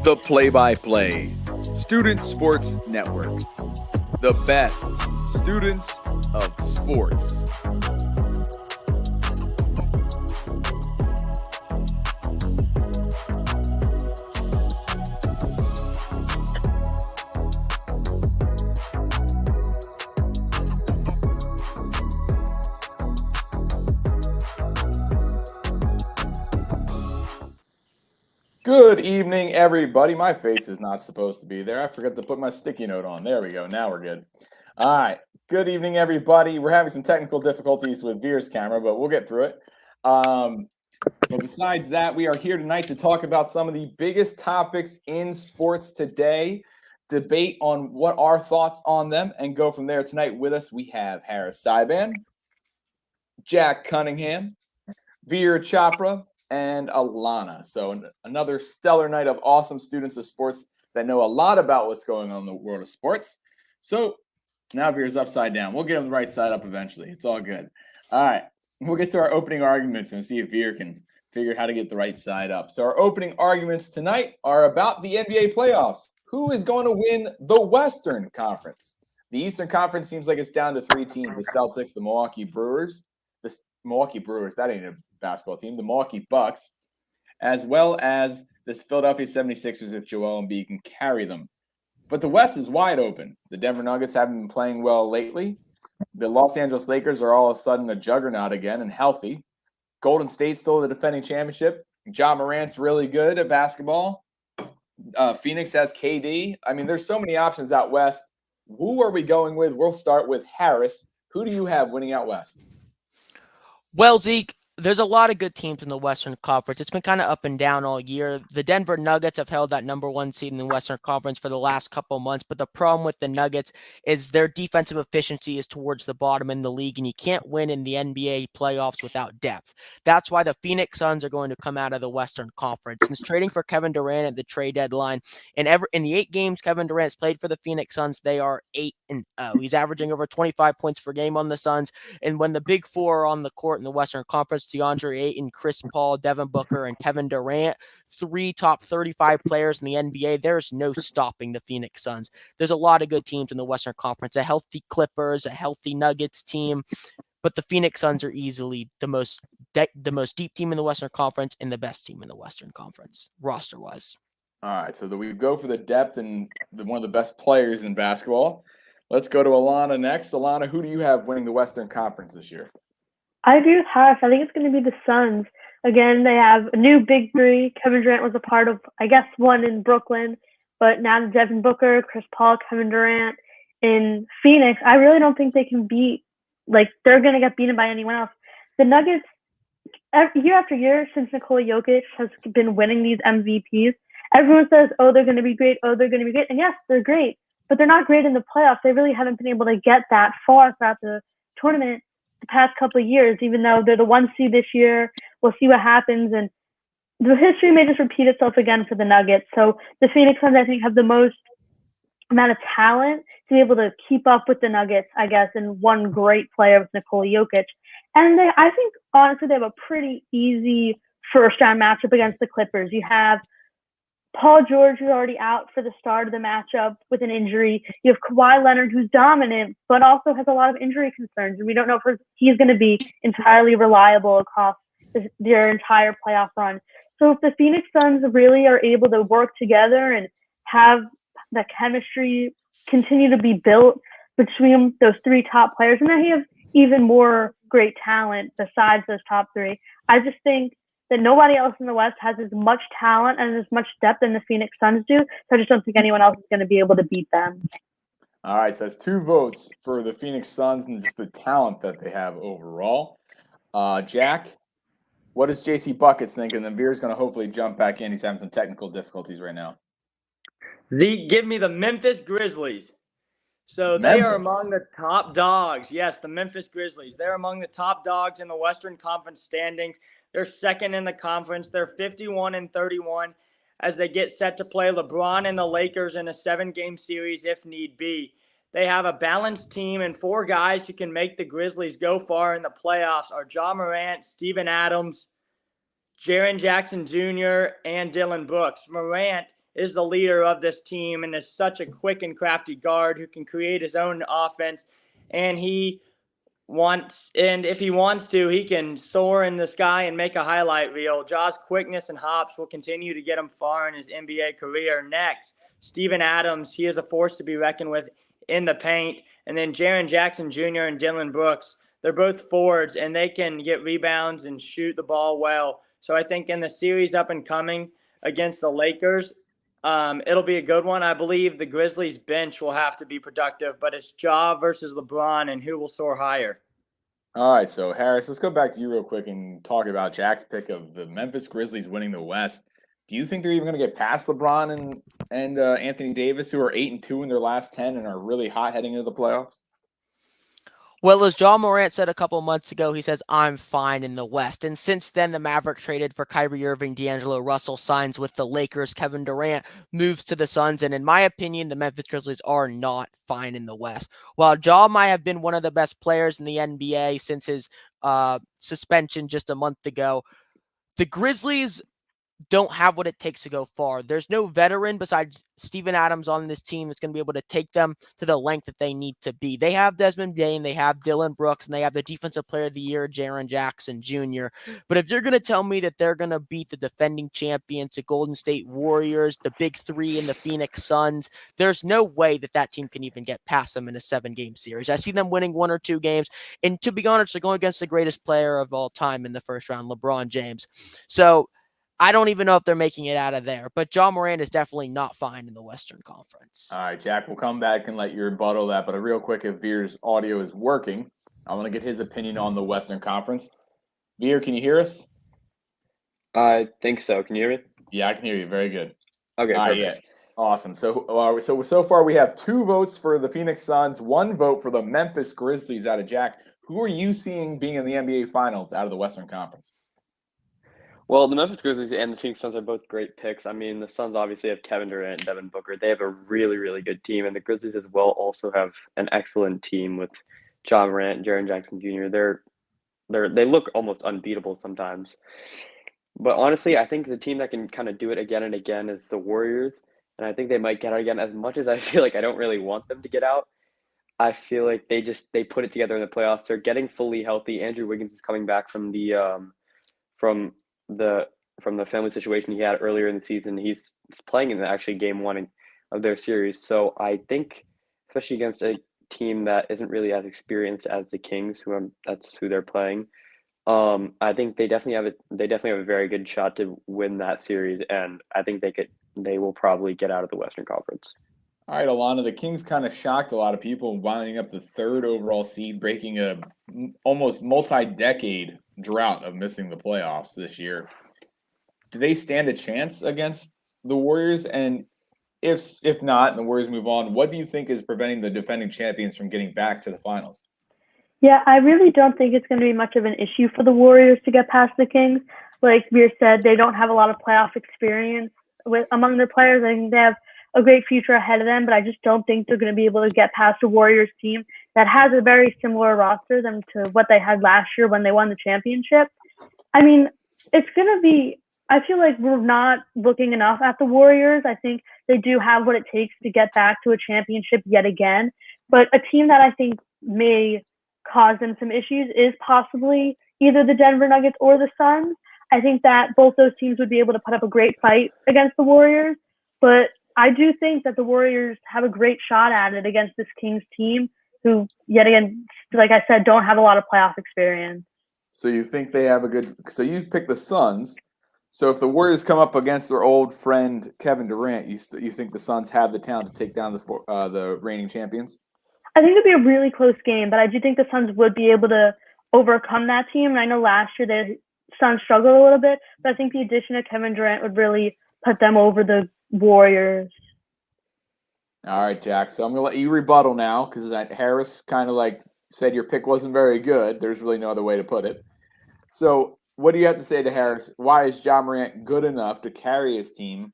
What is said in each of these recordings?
The Play-by-Play Student Sports Network. The best students of sports. Good evening, everybody. My face is not supposed to be there. I forgot to put my sticky note on. There we go. Now we're good. All right. Good evening, everybody. We're having some technical difficulties with Veer's camera, but we'll get through it. But besides that, we are here tonight to talk about some of the biggest topics in sports today, debate on what our thoughts on them, and go from there. Tonight with us, we have Harris Saiban, Jack Cunningham, Veer Chopra, and Alana. So another stellar night of awesome students of sports that know a lot about what's going on in the world of sports. So now Veer's upside down. We'll get him the right side up eventually. It's all good. All right. We'll get to our opening arguments and see if Veer can figure how to get the right side up. So our opening arguments tonight are about the NBA playoffs. Who is going to win the Western Conference? The Eastern Conference seems like it's down to three teams: the Celtics, the Milwaukee Brewers, that ain't a basketball team, the Milwaukee Bucks, as well as this Philadelphia 76ers if Joel Embiid can carry them. But the West is wide open. The Denver Nuggets haven't been playing well lately. The Los Angeles Lakers are all of a sudden a juggernaut again and healthy. Golden State's still the defending championship. Ja Morant's really good at basketball. Phoenix has KD. I mean, there's so many options out West. Who are we going with? We'll start with Harris. Who do you have winning out West? Well, Zeke, there's a lot of good teams in the Western Conference. It's been kind of up and down all year. The Denver Nuggets have held that number one seed in the Western Conference for the last couple of months, but the problem with the Nuggets is their defensive efficiency is towards the bottom in the league, and you can't win in the NBA playoffs without depth. That's why the Phoenix Suns are going to come out of the Western Conference. Since trading for Kevin Durant at the trade deadline, in the 8 games Kevin Durant's played for the Phoenix Suns, they are 8-0. He's averaging over 25 points per game on the Suns, and when the big four are on the court in the Western Conference, DeAndre Ayton, Chris Paul, Devin Booker, and Kevin Durant, 3 top 35 players in the NBA. There's no stopping the Phoenix Suns. There's a lot of good teams in the Western Conference, a healthy Clippers, a healthy Nuggets team, but the Phoenix Suns are easily the most deep team in the Western Conference and the best team in the Western Conference, roster-wise. All right, so we go for the depth and one of the best players in basketball. Let's go to Alana next. Alana, who do you have winning the Western Conference this year? I agree with Harris. I think it's going to be the Suns. Again, they have a new big three. Kevin Durant was a part of, I guess, one in Brooklyn, but now Devin Booker, Chris Paul, Kevin Durant in Phoenix. I really don't think they can they're going to get beaten by anyone else. The Nuggets, year after year, since Nikola Jokic has been winning these MVPs, everyone says, oh, they're going to be great. Oh, they're going to be great. And yes, they're great, but they're not great in the playoffs. They really haven't been able to get that far throughout the tournament the past couple of years, even though they're the 1 seed this year. We'll see what happens. And the history may just repeat itself again for the Nuggets. So the Phoenix Suns, I think, have the most amount of talent to be able to keep up with the Nuggets, I guess, and one great player with Nikola Jokic. And I think, honestly, they have a pretty easy first-round matchup against the Clippers. You have Paul George, who's already out for the start of the matchup with an injury. You have Kawhi Leonard, who's dominant, but also has a lot of injury concerns. And we don't know if he's going to be entirely reliable across their entire playoff run. So if the Phoenix Suns really are able to work together and have the chemistry continue to be built between those 3 top players, and then you have even more great talent besides those top 3, I just think that nobody else in the West has as much talent and as much depth than the Phoenix Suns do. So I just don't think anyone else is going to be able to beat them. All right, so that's 2 votes for the Phoenix Suns and just the talent that they have overall. Jack, what does JC Buckets think? And then Veer's going to hopefully jump back in. He's having some technical difficulties right now. Give me the Memphis Grizzlies. So they are among the top dogs. Yes, the Memphis Grizzlies. They're among the top dogs in the Western Conference standings. They're second in the conference. They're 51-31 as they get set to play LeBron and the Lakers in a 7-game series if need be. They have a balanced team, and 4 guys who can make the Grizzlies go far in the playoffs are Ja Morant, Steven Adams, Jaren Jackson Jr., and Dylan Brooks. Morant is the leader of this team and is such a quick and crafty guard who can create his own offense. And if he wants to, he can soar in the sky and make a highlight reel. Ja's quickness and hops will continue to get him far in his NBA career. Next, Steven Adams. He is a force to be reckoned with in the paint. And then Jaren Jackson Jr. and Dillon Brooks. They're both forwards, and they can get rebounds and shoot the ball well. So I think in the series up and coming against the Lakers, it'll be a good one. I believe the Grizzlies bench will have to be productive, but it's Ja versus LeBron, and who will soar higher? All right, so Harris, let's go back to you real quick and talk about Jack's pick of the Memphis Grizzlies winning the West. Do you think they're even going to get past LeBron and Anthony Davis, who are 8-2 in their last 10 and are really hot heading into the playoffs? Well, as Ja Morant said a couple months ago, he says, I'm fine in the West. And since then, the Mavericks traded for Kyrie Irving, D'Angelo Russell, signs with the Lakers, Kevin Durant moves to the Suns. And in my opinion, the Memphis Grizzlies are not fine in the West. While Ja might have been one of the best players in the NBA since his suspension just a month ago, the Grizzlies don't have what it takes to go far. There's no veteran besides Steven Adams on this team that's going to be able to take them to the length that they need to be. They have Desmond Bane, they have Dillon Brooks, and they have the Defensive Player of the Year, Jaren Jackson Jr. But if you're going to tell me that they're going to beat the defending champions, the Golden State Warriors, the Big Three, and the Phoenix Suns, there's no way that that team can even get past them in a 7-game series. I see them winning 1 or 2 games, and to be honest, they're going against the greatest player of all time in the first round, LeBron James. So I don't even know if they're making it out of there, but Ja Morant is definitely not fine in the Western Conference. All right, Jack, we'll come back and let you rebuttal that, but real quick, if Veer's audio is working, I want to get his opinion on the Western Conference. Veer, can you hear us? I think so. Can you hear me? Yeah, I can hear you. Very good. Okay, perfect. Yeah. Awesome. So far we have 2 votes for the Phoenix Suns, 1 vote for the Memphis Grizzlies out of Jack. Who are you seeing being in the NBA Finals out of the Western Conference? Well, the Memphis Grizzlies and the Phoenix Suns are both great picks. I mean, the Suns obviously have Kevin Durant and Devin Booker. They have a really, really good team, and the Grizzlies as well also have an excellent team with Ja Morant and Jaren Jackson Jr. They look almost unbeatable sometimes. But honestly, I think the team that can kind of do it again and again is the Warriors, and I think they might get out again. As much as I feel like I don't really want them to get out, I feel like they put it together in the playoffs. They're getting fully healthy. Andrew Wiggins is coming back from the family situation he had earlier in the season. He's playing in actually game 1 of their series. So I think, especially against a team that isn't really as experienced as the Kings, that's who they're playing. I think they definitely have a very good shot to win that series, and I think they will probably get out of the Western Conference. All right, Alana, the Kings kind of shocked a lot of people, winding up the 3rd overall seed, breaking a almost multi-decade drought of missing the playoffs this year. Do they stand a chance against the Warriors? And if not, and the Warriors move on, what do you think is preventing the defending champions from getting back to the finals? Yeah, I really don't think it's going to be much of an issue for the Warriors to get past the Kings. Like Veer said, they don't have a lot of playoff experience among their players. I think they have a great future ahead of them, but I just don't think they're going to be able to get past a Warriors team that has a very similar roster to what they had last year when they won the championship. I mean, it's going to be – I feel like we're not looking enough at the Warriors. I think they do have what it takes to get back to a championship yet again. But a team that I think may cause them some issues is possibly either the Denver Nuggets or the Suns. I think that both those teams would be able to put up a great fight against the Warriors, but I do think that the Warriors have a great shot at it against this Kings team who, yet again, like I said, don't have a lot of playoff experience. So you think they have so you pick the Suns. So if the Warriors come up against their old friend Kevin Durant, you think the Suns have the talent to take down the reigning champions? I think it'd be a really close game, but I do think the Suns would be able to overcome that team. And I know last year the Suns struggled a little bit, but I think the addition of Kevin Durant would really put them over the Warriors. All right, Jack. So I'm going to let you rebuttal now because Harris kind of said your pick wasn't very good. There's really no other way to put it. So what do you have to say to Harris? Why is Ja Morant good enough to carry his team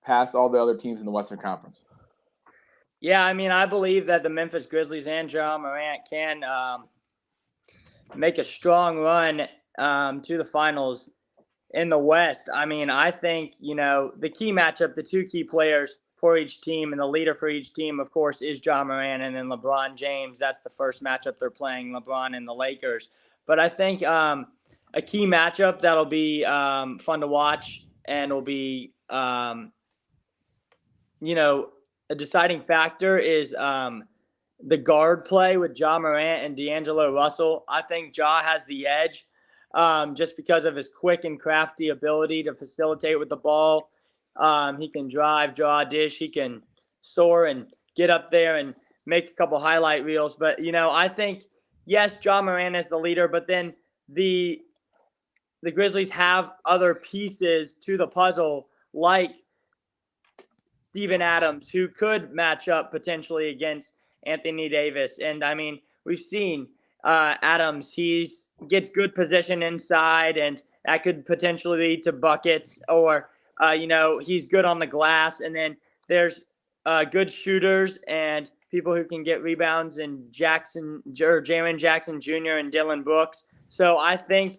past all the other teams in the Western Conference? Yeah, I mean, I believe that the Memphis Grizzlies and Ja Morant can make a strong run to the finals. in the West, I mean, I think, the key matchup, the two key players for each team and the leader for each team, of course, is Ja Morant and then LeBron James. That's the first matchup they're playing, LeBron and the Lakers. But I think a key matchup that'll be fun to watch and will be, a deciding factor is the guard play with Ja Morant and D'Angelo Russell. I think Ja has the edge just because of his quick and crafty ability to facilitate with the ball. He can drive, draw, dish. He can soar and get up there and make a couple highlight reels. But, I think, yes, Ja Morant is the leader, but then the Grizzlies have other pieces to the puzzle like Steven Adams, who could match up potentially against Anthony Davis. And, I mean, we've seen Adams. He gets good position inside, and that could potentially lead to buckets or he's good on the glass. And then there's good shooters and people who can get rebounds in Jaren Jackson Jr. and Dylan Brooks. So I think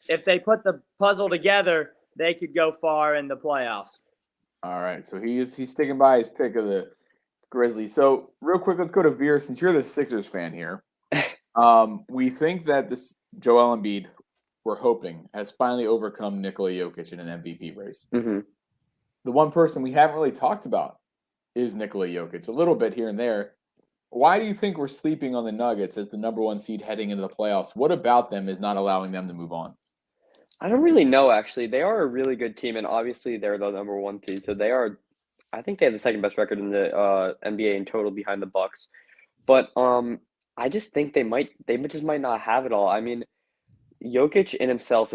if they put the puzzle together, they could go far in the playoffs. All right, so he's sticking by his pick of the Grizzlies. So real quick, let's go to Veer. Since you're the Sixers fan here, we think that this Joel Embiid, we're hoping, has finally overcome Nikola Jokic in an MVP race. Mm-hmm. The one person we haven't really talked about is Nikola Jokic, a little bit here and there. Why do you think we're sleeping on the Nuggets as the number one seed heading into the playoffs? What about them is not allowing them to move on? I don't really know, actually. They are a really good team, and obviously they're the number one seed. So I think they have the second best record in the NBA in total behind the Bucks. But I just think they just might not have it all. I mean, Jokic in himself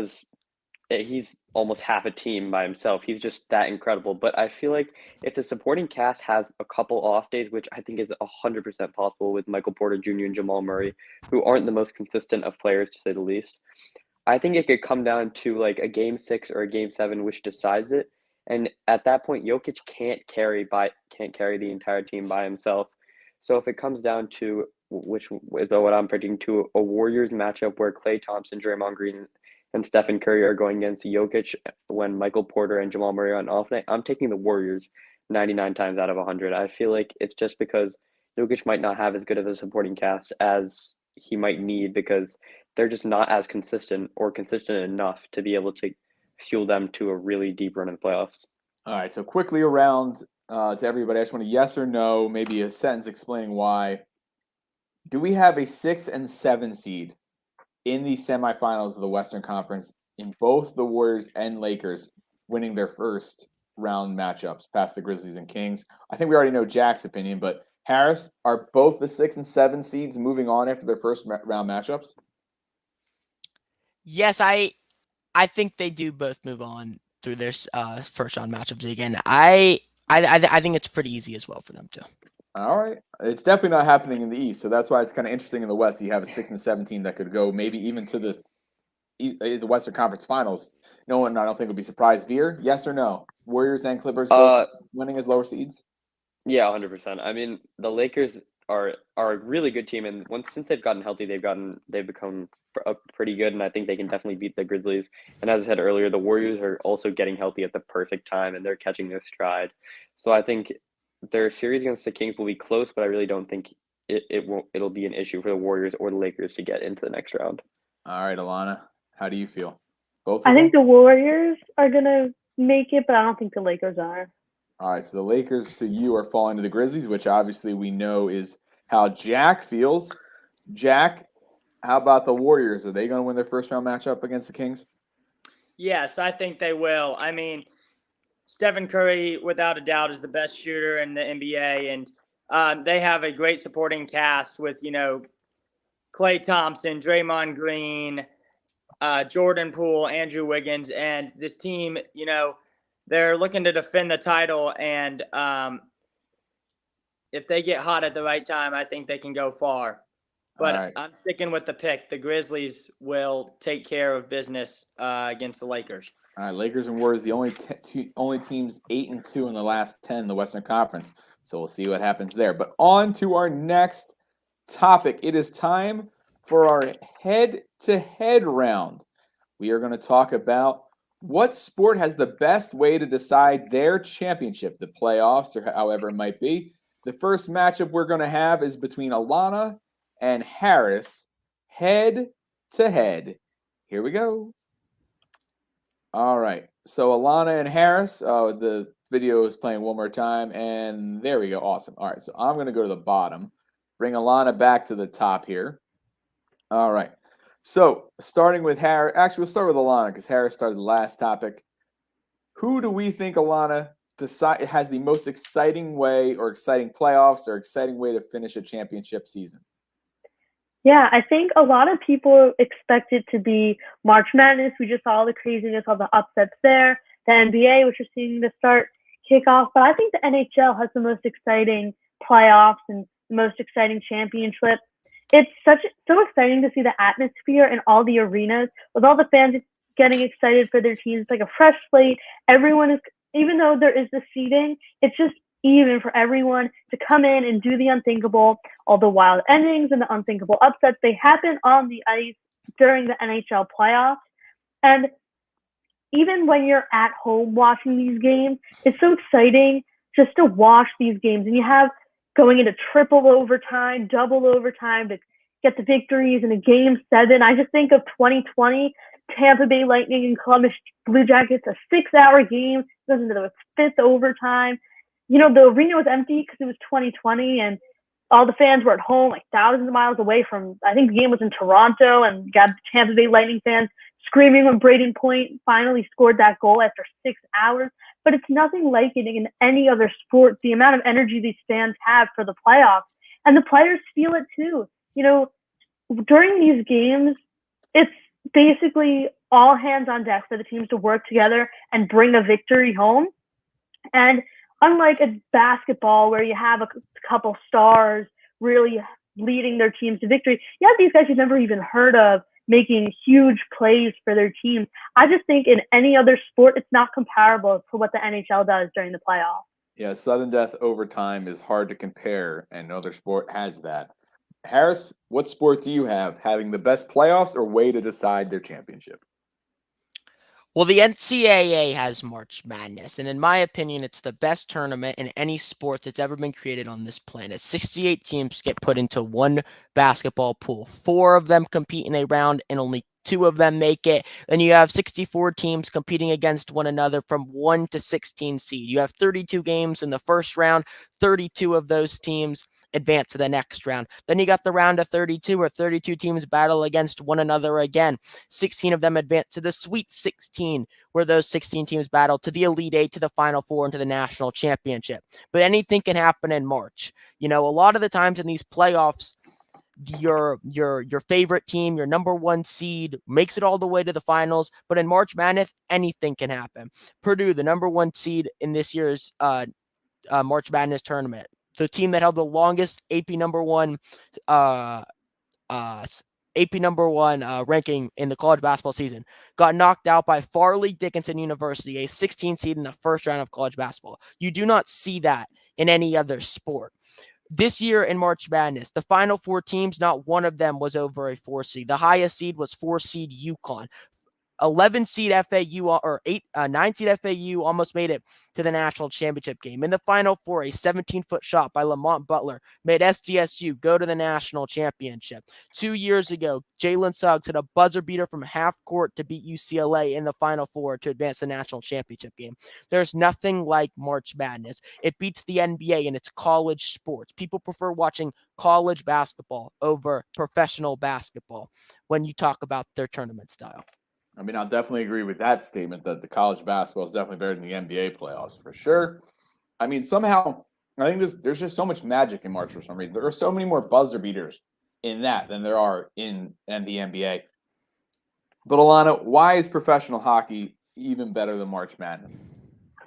he's almost half a team by himself. He's just that incredible. But I feel like if the supporting cast has a couple off days, which I think is 100% possible with Michael Porter Jr. and Jamal Murray, who aren't the most consistent of players to say the least, I think it could come down to like a game 6 or a game 7, which decides it. And at that point, Jokic can't carry the entire team by himself. So if it comes down to which is what I'm predicting to a Warriors matchup where Klay Thompson, Draymond Green, and Stephen Curry are going against Jokic when Michael Porter and Jamal Murray are on off night, I'm taking the Warriors 99 times out of 100. I feel like it's just because Jokic might not have as good of a supporting cast as he might need because they're just not as consistent or consistent enough to be able to fuel them to a really deep run in the playoffs. All right, so quickly around to everybody, I just want a yes or no, maybe a sentence explaining why. Do we have a 6 and 7 seed in the semifinals of the Western Conference in both the Warriors and Lakers winning their first round matchups past the Grizzlies and Kings? I think we already know Jack's opinion, but Harris, are both the 6 and 7 seeds moving on after their first round matchups? Yes, I think they do both move on through their first round matchups again. I think it's pretty easy as well for them to. All right. It's definitely not happening in the East, so that's why it's kind of interesting in the West. You have a 6 and 7 team that could go maybe even to the Western Conference Finals. No one, I don't think, would be surprised. Veer, yes or no? Warriors and Clippers both winning as lower seeds? Yeah, 100%. I mean, the Lakers are a really good team, and since they've gotten healthy, they've become pretty good, and I think they can definitely beat the Grizzlies. And as I said earlier, the Warriors are also getting healthy at the perfect time, and they're catching their stride. So I think their series against the Kings will be close, but I really don't think it'll be an issue for the Warriors or the Lakers to get into the next round. All right, Alana, how do you feel? Both. I think the Warriors are gonna make it, but I don't think the Lakers are. All right, so the Lakers to you are falling to the Grizzlies, which obviously we know is how Jack feels. Jack, how about the Warriors? Are they going to win their first round matchup against the Kings? Yes, I think they will. I mean, Stephen Curry, without a doubt, is the best shooter in the NBA, and they have a great supporting cast with, Klay Thompson, Draymond Green, Jordan Poole, Andrew Wiggins, and this team, they're looking to defend the title, and if they get hot at the right time, I think they can go far. But right. I'm sticking with the pick. The Grizzlies will take care of business against the Lakers. All right, Lakers and Warriors, the only teams 8-2 in the last 10 in the Western Conference. So we'll see what happens there. But on to our next topic. It is time for our head-to-head round we are going to talk about what sport has the best way to decide their championship, the playoffs, or however it might be. The first matchup we're going to have is between Alana and Harris, head to head. Here we go. All right. So Alana and Harris, the video is playing one more time, and there we go. Awesome. All right. So I'm going to go to the bottom, bring Alana back to the top here. All right. So starting with Harris, actually, we'll start with Alana because Harris started the last topic. Who do we think, Alana, has the most exciting way or exciting playoffs or exciting way to finish a championship season? Yeah, I think a lot of people expect it to be March Madness. We just saw all the craziness, all the upsets there. The NBA, which we're seeing to start kickoff. But I think the NHL has the most exciting playoffs and the most exciting championship. It's so exciting to see the atmosphere in all the arenas with all the fans getting excited for their teams. It's like a fresh slate. Everyone is, even though there is the seeding, it's just even for everyone to come in and do the unthinkable. All the wild endings and the unthinkable upsets, they happen on the ice during the NHL playoffs. And even when you're at home watching these games, it's so exciting just to watch these games. And you have going into triple overtime, double overtime to get the victories in a Game 7. I just think of 2020, Tampa Bay Lightning and Columbus Blue Jackets, a 6-hour game, goes into the 5th overtime. You know, the arena was empty because it was 2020 and all the fans were at home, like thousands of miles away from, I think the game was in Toronto, and got Tampa Bay Lightning fans screaming when Braden Point finally scored that goal after 6 hours. But it's nothing like it in any other sport, the amount of energy these fans have for the playoffs. And the players feel it too. You know, during these games, it's basically all hands on deck for the teams to work together and bring a victory home. And unlike a basketball where you have a couple stars really leading their teams to victory, you have these guys you've never even heard of making huge plays for their teams. I just think in any other sport, it's not comparable to what the NHL does during the playoffs. Yeah, sudden death overtime is hard to compare, and no other sport has that. Harris, what sport do you have having the best playoffs or way to decide their championship? Well, the NCAA has March Madness, and in my opinion, it's the best tournament in any sport that's ever been created on this planet. 68 teams get put into one basketball pool. 4 of them compete in a round, and only 2 of them make it. Then you have 64 teams competing against one another from 1 to 16 seed. You have 32 games in the first round. 32 of those teams advance to the next round. Then you got the round of 32 where 32 teams battle against one another again. 16 of them advance to the Sweet 16 where those 16 teams battle to the Elite 8, to the Final 4, and to the National Championship. But anything can happen in March. You know, a lot of the times in these playoffs, your favorite team, your number 1 seed, makes it all the way to the finals. But in March Madness, anything can happen. Purdue, the number 1 seed in this year's March Madness tournament, the team that held the longest AP number 1 ranking in the college basketball season, got knocked out by Farley Dickinson University, a 16 seed in the first round of college basketball. You do not see that in any other sport. This year in March Madness, the final 4 teams, not one of them was over a 4 seed. The highest seed was 4 seed UConn. 11 seed FAU or 9 seed FAU almost made it to the national championship game. In the Final 4, a 17-foot shot by Lamont Butler made SDSU go to the national championship. 2 years ago, Jalen Suggs hit a buzzer beater from half court to beat UCLA in the Final 4 to advance the national championship game. There's nothing like March Madness. It beats the NBA in its college sports. People prefer watching college basketball over professional basketball when you talk about their tournament style. I mean, I'll definitely agree with that statement that the college basketball is definitely better than the NBA playoffs for sure. I mean, somehow, I think there's just so much magic in March for some reason. There are so many more buzzer beaters in that than there are in the NBA. But Alana, why is professional hockey even better than March Madness?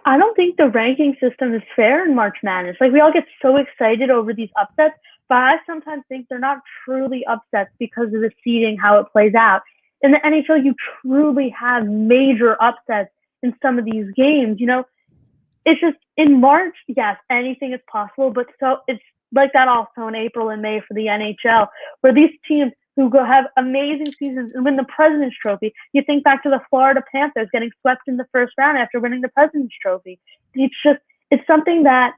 I don't think the ranking system is fair in March Madness. Like, we all get so excited over these upsets, but I sometimes think they're not truly upsets because of the seeding, how it plays out. In the NHL, you truly have major upsets in some of these games. You know, it's just in March, yes, anything is possible, but so it's like that also in April and May for the NHL, where these teams who go have amazing seasons and win the President's Trophy. You think back to the Florida Panthers getting swept in the first round after winning the President's Trophy. It's something that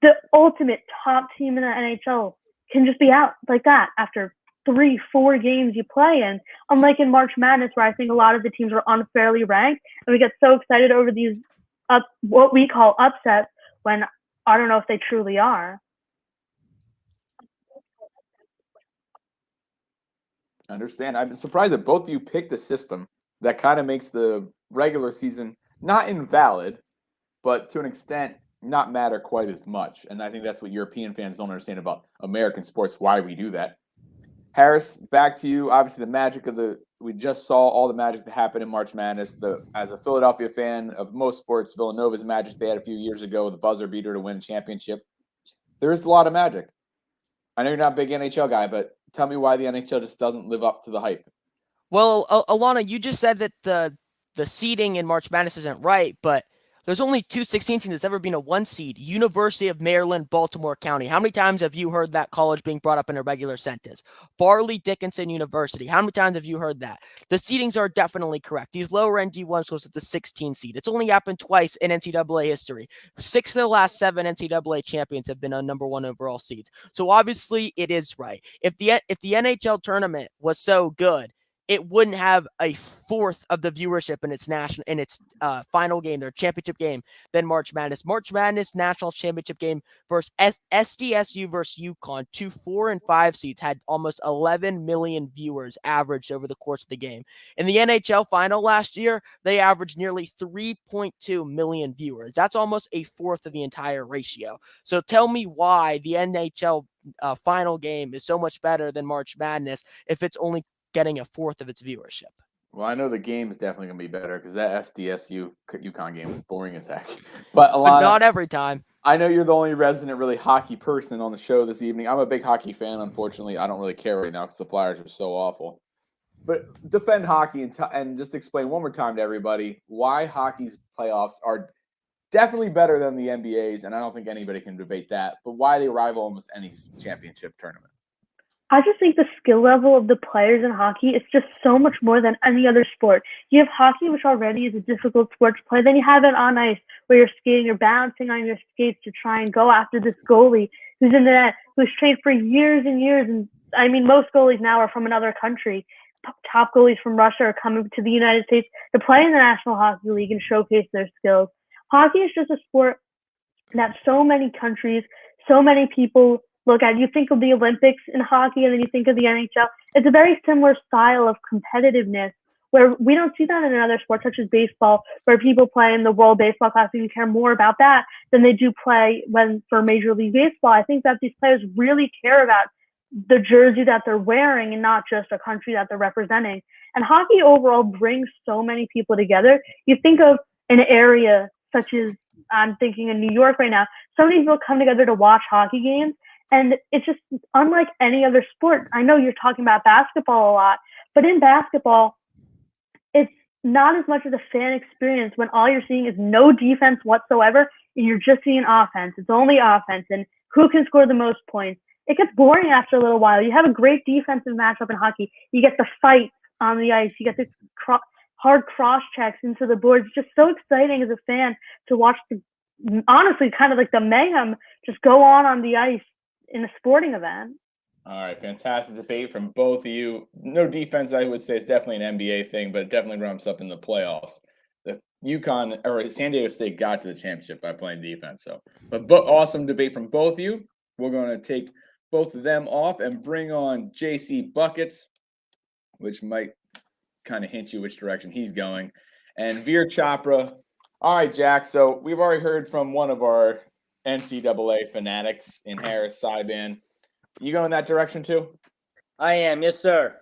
the ultimate top team in the NHL can just be out like that after 3-4 games you play in. Unlike in March Madness, where I think a lot of the teams are unfairly ranked, and we get so excited over these what we call upsets when I don't know if they truly are. I understand. I'm surprised that both of you picked a system that kind of makes the regular season not invalid, but to an extent not matter quite as much. And I think that's what European fans don't understand about American sports, why we do that. Harris, back to you. Obviously, we just saw all the magic that happened in March Madness. As a Philadelphia fan of most sports, Villanova's magic they had a few years ago, the buzzer beater to win a championship. There is a lot of magic. I know you're not a big NHL guy, but tell me why the NHL just doesn't live up to the hype. Well, Alana, you just said that the seeding in March Madness isn't right, but there's only 2 16 teams that's ever been a 1 seed. University of Maryland, Baltimore County. How many times have you heard that college being brought up in a regular sentence? Farley Dickinson University. How many times have you heard that? The seedings are definitely correct. These lower end D1s goes to the 16 seed. It's only happened twice in NCAA history. 6 of the last 7 NCAA champions have been on number 1 overall seeds. So obviously it is right. If the NHL tournament was so good, it wouldn't have a fourth of the viewership in its final game, their championship game, than March Madness. March Madness national championship game versus SDSU versus UConn, 2 4 and 5 seeds, had almost 11 million viewers averaged over the course of the game. In the NHL final last year, they averaged nearly 3.2 million viewers. That's almost a fourth of the entire ratio. So tell me why the NHL final game is so much better than March Madness if it's only getting a fourth of its viewership. Well, I know the game is definitely going to be better because that SDSU UConn game was boring as heck. But Alana, not every time. I know you're the only resident really hockey person on the show this evening. I'm a big hockey fan. Unfortunately, I don't really care right now because the Flyers are so awful. But defend hockey and just explain one more time to everybody why hockey's playoffs are definitely better than the NBA's, and I don't think anybody can debate that, but why they rival almost any championship tournament. I just think the skill level of the players in hockey is just so much more than any other sport. You have hockey, which already is a difficult sport to play. Then you have it on ice where you're skating, you're balancing on your skates to try and go after this goalie who's in the net, who's trained for years and years. And I mean, most goalies now are from another country. Top goalies from Russia are coming to the United States to play in the National Hockey League and showcase their skills. Hockey is just a sport that so many countries, so many people look at. You think of the Olympics in hockey and then you think of the NHL. It's a very similar style of competitiveness where we don't see that in another sport such as baseball, where people play in the World Baseball Classic and care more about that than they do play for Major League Baseball. I think that these players really care about the jersey that they're wearing and not just a country that they're representing. And hockey overall brings so many people together. You think of an area such as, I'm thinking in New York right now, so many people come together to watch hockey games. And it's just unlike any other sport. I know you're talking about basketball a lot, but in basketball, it's not as much of a fan experience when all you're seeing is no defense whatsoever, and you're just seeing offense. It's only offense, and who can score the most points. It gets boring after a little while. You have a great defensive matchup in hockey. You get the fight on the ice. You get the hard cross checks into the boards. It's just so exciting as a fan to watch honestly, kind of like the mayhem just go on the ice in a sporting event. All right, fantastic debate from both of you. No defense, I would say, is definitely an NBA thing, but it definitely ramps up in the playoffs. The UConn or San Diego State got to the championship by playing defense. But awesome debate from both of you. We're going to take both of them off and bring on JC Buckets, which might kind of hint you which direction he's going, and Veer Chopra. All right, Jack. So we've already heard from one of our NCAA fanatics in Harris Saiban. You go in that direction too? I am, yes, sir.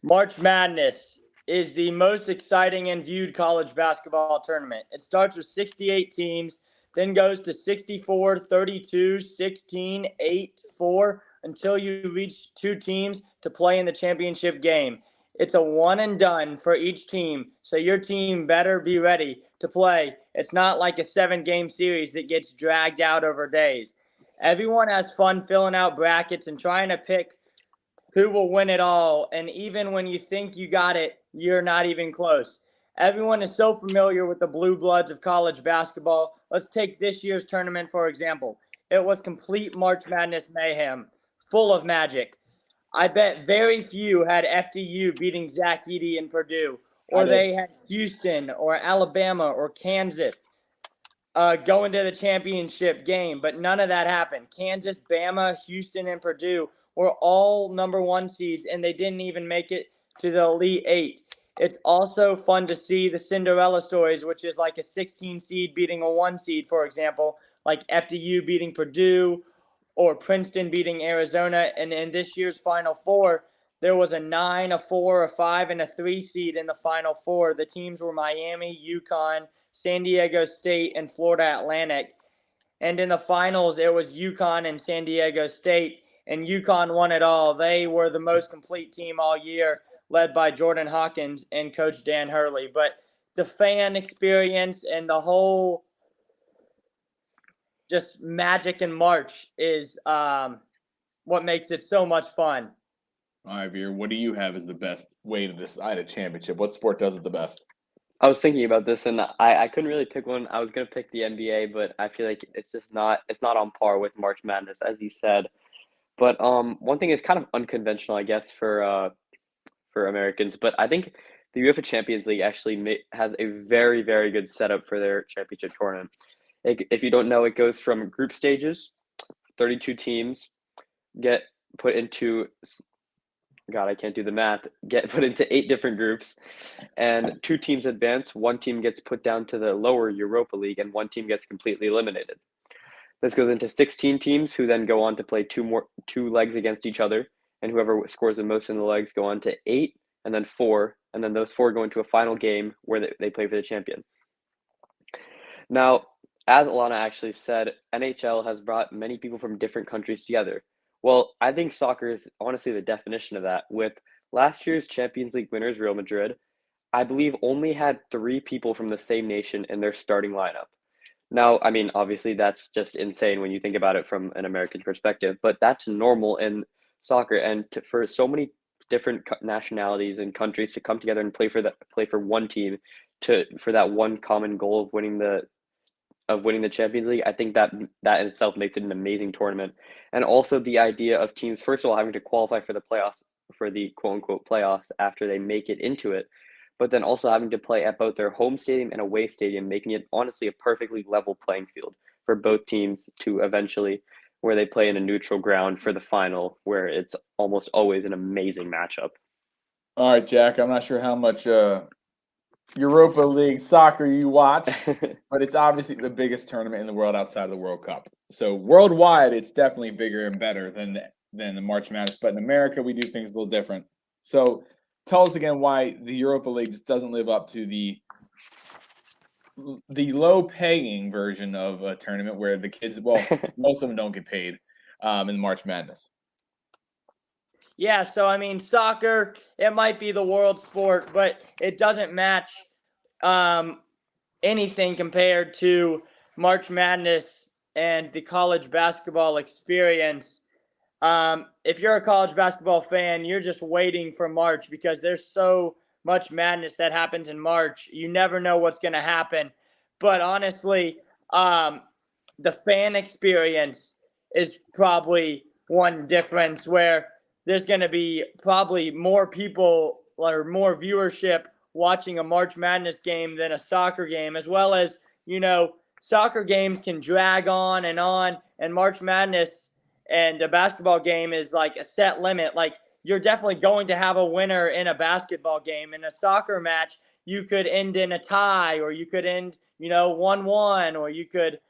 March Madness is the most exciting and viewed college basketball tournament. It starts with 68 teams, then goes to 64, 32, 16, 8, 4, until you reach 2 teams to play in the championship game. It's a one and done for each team, so your team better be ready to play. It's not like a 7-game series that gets dragged out over days. Everyone has fun filling out brackets and trying to pick who will win it all. And even when you think you got it, you're not even close. Everyone is so familiar with the blue bloods of college basketball. Let's take this year's tournament, for example. It was complete March Madness mayhem, full of magic. I bet very few had FDU beating Zach Edey and Purdue, or they had Houston or Alabama or Kansas going to the championship game, but none of that happened. Kansas, Bama, Houston, and Purdue were all number 1 seeds, and they didn't even make it to the Elite 8. It's also fun to see the Cinderella stories, which is like a 16 seed beating a 1 seed, for example, like FDU beating Purdue or Princeton beating Arizona. And in this year's Final Four, there was a 9, a 4, a 5, and a 3 seed in the Final Four. The teams were Miami, UConn, San Diego State, and Florida Atlantic. And in the finals, it was UConn and San Diego State, and UConn won it all. They were the most complete team all year, led by Jordan Hawkins and Coach Dan Hurley. But the fan experience and the whole just magic in March is what makes it so much fun. All right, Veer, what do you have as the best way to decide a championship? What sport does it the best? I was thinking about this, and I couldn't really pick one. I was gonna pick the NBA, but I feel like it's not on par with March Madness, as you said. But one thing is kind of unconventional, I guess, for Americans. But I think the UEFA Champions League actually has a very, very good setup for their championship tournament. If you don't know, it goes from group stages, 32 teams get put into. God, I can't do the math. Get put into 8 different groups, and 2 teams advance. 1 team gets put down to the lower Europa League, and 1 team gets completely eliminated. This goes into 16 teams, who then go on to play 2 legs against each other, and whoever scores the most in the legs go on to 8, and then 4, and then those 4 go into a final game where they play for the champion. Now, as Alana actually said, NHL has brought many people from different countries together. Well, I think soccer is honestly the definition of that. With last year's Champions League winners, Real Madrid, I believe only had 3 people from the same nation in their starting lineup. Now, I mean, obviously that's just insane when you think about it from an American perspective, but that's normal in soccer. And for so many different nationalities and countries to come together and play for one team for that one common goal of winning the Champions League, I think that in itself makes it an amazing tournament. And also the idea of teams, first of all, having to qualify for the playoffs, for the quote-unquote playoffs after they make it into it, but then also having to play at both their home stadium and away stadium, making it honestly a perfectly level playing field for both teams to eventually, where they play in a neutral ground for the final, where it's almost always an amazing matchup. All right, Jack, I'm not sure how much Europa League soccer you watch, but it's obviously the biggest tournament in the world outside of the World Cup. So worldwide, it's definitely bigger and better than the March Madness. But in America, we do things a little different. So tell us again why the Europa League just doesn't live up to the low-paying version of a tournament where the kids, well, most of them don't get paid in March Madness. Yeah, so I mean, soccer, it might be the world sport, but it doesn't match anything compared to March Madness and the college basketball experience. If you're a college basketball fan, you're just waiting for March because there's so much madness that happens in March. You never know what's going to happen. But honestly, the fan experience is probably one difference where there's going to be probably more people or more viewership watching a March Madness game than a soccer game, as well as, soccer games can drag on, and March Madness and a basketball game is like a set limit. Like, you're definitely going to have a winner in a basketball game. In a soccer match, you could end in a tie, or you could end, 1-1, or you could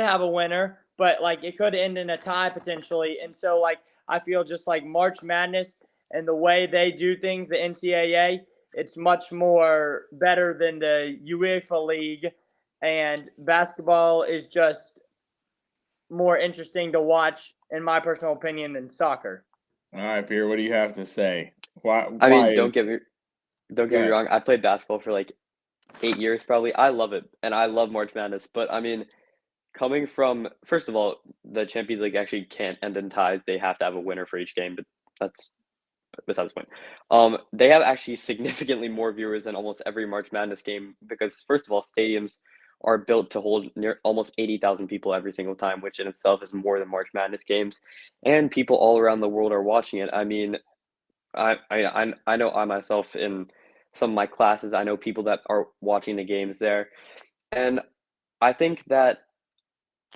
have a winner, but like it could end in a tie potentially. And so like, I feel just like March Madness and the way they do things, the NCAA, it's much more better than the UEFA League, and basketball is just more interesting to watch, in my personal opinion, than soccer. All right, Veer, what do you have to say? Don't get me wrong. I played basketball for like 8 years probably. I love it, and I love March Madness. But I mean, coming from, first of all, the Champions League actually can't end in ties. They have to have a winner for each game, but besides the point. They have actually significantly more viewers than almost every March Madness game because, first of all, stadiums are built to hold near almost 80,000 people every single time, which in itself is more than March Madness games, and people all around the world are watching it. I mean, I know I myself in some of my classes, I know people that are watching the games there, and I think that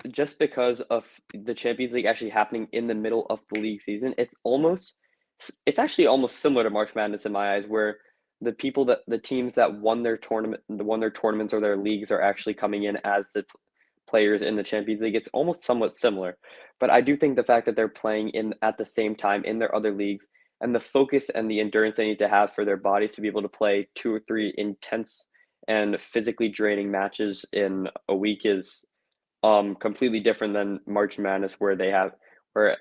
just because of the Champions League actually happening in the middle of the league season, it's actually almost similar to March Madness in my eyes, where the teams that won their tournaments or their leagues are actually coming in as the players in the Champions League. It's almost somewhat similar, but I do think the fact that they're playing in at the same time in their other leagues and the focus and the endurance they need to have for their bodies to be able to play 2 or 3 intense and physically draining matches in a week is completely different than March Madness, where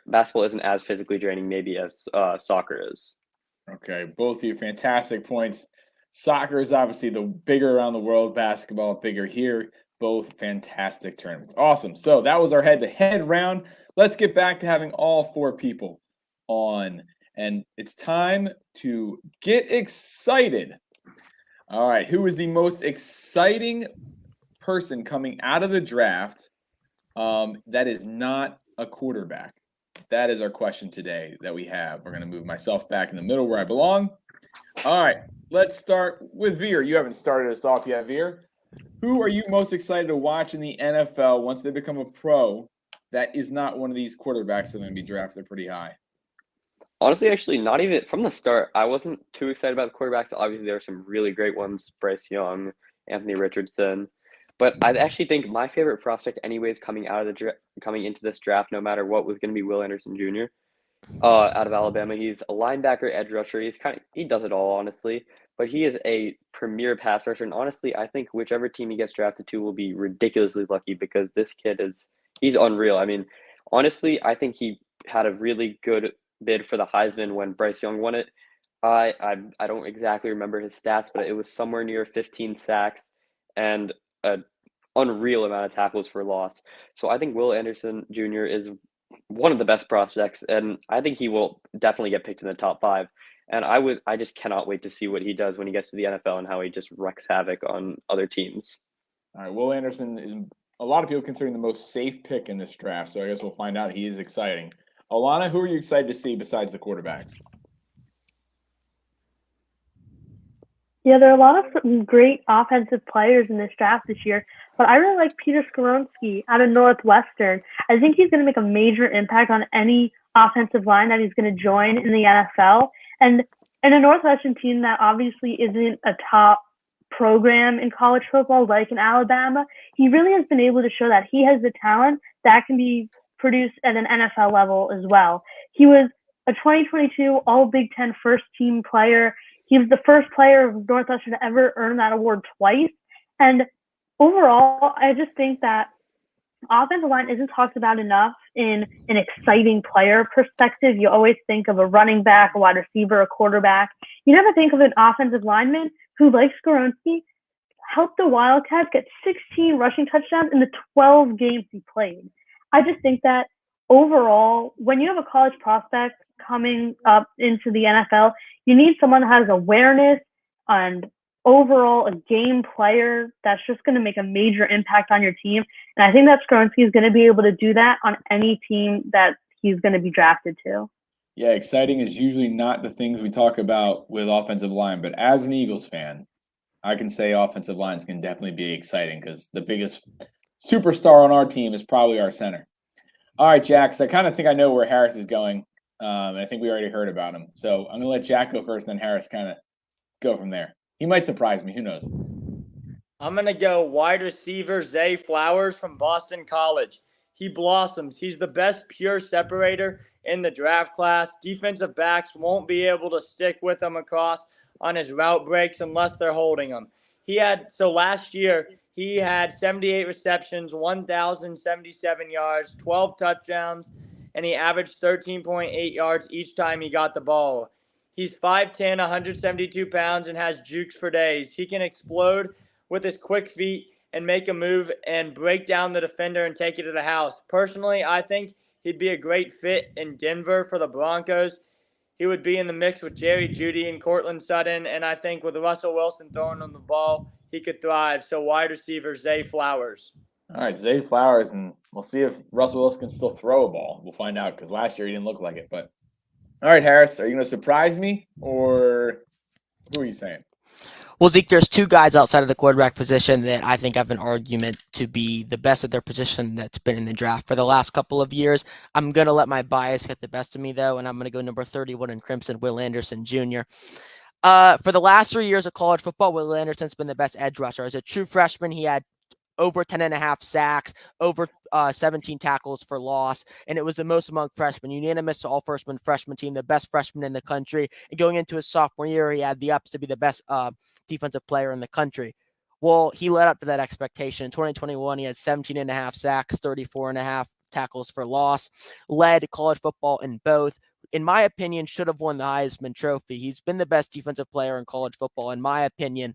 basketball isn't as physically draining maybe as soccer is. Okay, both of you fantastic points. Soccer is obviously the bigger around the world, basketball bigger here. Both fantastic tournaments. Awesome. So that was our head-to-head round. Let's get back to having all 4 people on. And it's time to get excited. All right, who is the most exciting person coming out of the draft that is not a quarterback? That is our question today that we have. We're going to move myself back in the middle where I belong. All right, let's start with Veer. You haven't started us off yet, Veer. Who are you most excited to watch in the NFL once they become a pro that is not one of these quarterbacks that are going to be drafted pretty high? Honestly, actually, not even from the start. I wasn't too excited about the quarterbacks. Obviously, there are some really great ones: Bryce Young, Anthony Richardson. But I actually think my favorite prospect, anyways, coming into this draft, no matter what, was going to be Will Anderson Jr. Out of Alabama. He's a linebacker, edge rusher. He does it all, honestly. But he is a premier pass rusher, and honestly, I think whichever team he gets drafted to will be ridiculously lucky because this kid he's unreal. I mean, honestly, I think he had a really good bid for the Heisman when Bryce Young won it. I don't exactly remember his stats, but it was somewhere near 15 sacks and an unreal amount of tackles for loss. So I think Will Anderson Jr. is one of the best prospects, and I think he will definitely get picked in the top 5. And I just cannot wait to see what he does when he gets to the NFL and how he just wreaks havoc on other teams. All right, Will Anderson is a lot of people considering the most safe pick in this draft, so I guess we'll find out. He is exciting. Alana, who are you excited to see besides the quarterbacks? Yeah, there are a lot of great offensive players in this draft this year, but I really like Peter Skoronski out of Northwestern. I think he's going to make a major impact on any offensive line that he's going to join in the NFL. And a Northwestern team that obviously isn't a top program in college football like in Alabama, he really has been able to show that he has the talent that can be produced at an NFL level as well. He was a 2022 All Big Ten first team player. He was the first player of Northwestern to ever earn that award twice. And overall, I just think that offensive line isn't talked about enough in an exciting player perspective. You always think of a running back, a wide receiver, a quarterback. You never think of an offensive lineman who, like Skoronski, helped the Wildcats get 16 rushing touchdowns in the 12 games he played. I just think that overall, when you have a college prospect coming up into the NFL, you need someone that has awareness and overall a game player that's just going to make a major impact on your team. And I think that Skoronski is going to be able to do that on any team that he's going to be drafted to. Yeah, exciting is usually not the things we talk about with offensive line, but as an Eagles fan, I can say offensive lines can definitely be exciting because the biggest superstar on our team is probably our center. All right, Jack, so I kind of think I know where Harris is going. I think we already heard about him. So I'm going to let Jack go first, then Harris kind of go from there. He might surprise me. Who knows? I'm going to go wide receiver Zay Flowers from Boston College. He blossoms. He's the best pure separator in the draft class. Defensive backs won't be able to stick with him across on his route breaks unless they're holding him. Last year, he had 78 receptions, 1,077 yards, 12 touchdowns, and he averaged 13.8 yards each time he got the ball. He's 5'10", 172 pounds, and has jukes for days. He can explode with his quick feet and make a move and break down the defender and take it to the house. Personally, I think he'd be a great fit in Denver for the Broncos. he would be in the mix with Jerry Jeudy and Cortland Sutton. And I think with Russell Wilson throwing on the ball, he could thrive. So wide receiver Zay Flowers. All right, Zay Flowers, and we'll see if Russell Wilson can still throw a ball. We'll find out because last year he didn't look like it. But all right, Harris, are you going to surprise me, or who are you saying? Well, Zeke, there's two guys outside of the quarterback position that I think have an argument to be the best at their position that's been in the draft for the last couple of years. I'm going to let my bias get the best of me, though, and I'm going to go number 31 in Crimson, Will Anderson Jr. For the last 3 years of college football, Will Anderson's been the best edge rusher. As a true freshman, he had over 10.5 sacks, over 17 tackles for loss, and it was the most among freshmen. Unanimous to all freshman team, the best freshman in the country. And going into his sophomore year, he had the ups to be the best defensive player in the country. Well, he led up to that expectation. In 2021, he had 17.5 sacks, 34.5 tackles for loss, led college football in both. In my opinion, should have won the Heisman Trophy. He's been the best defensive player in college football, in my opinion,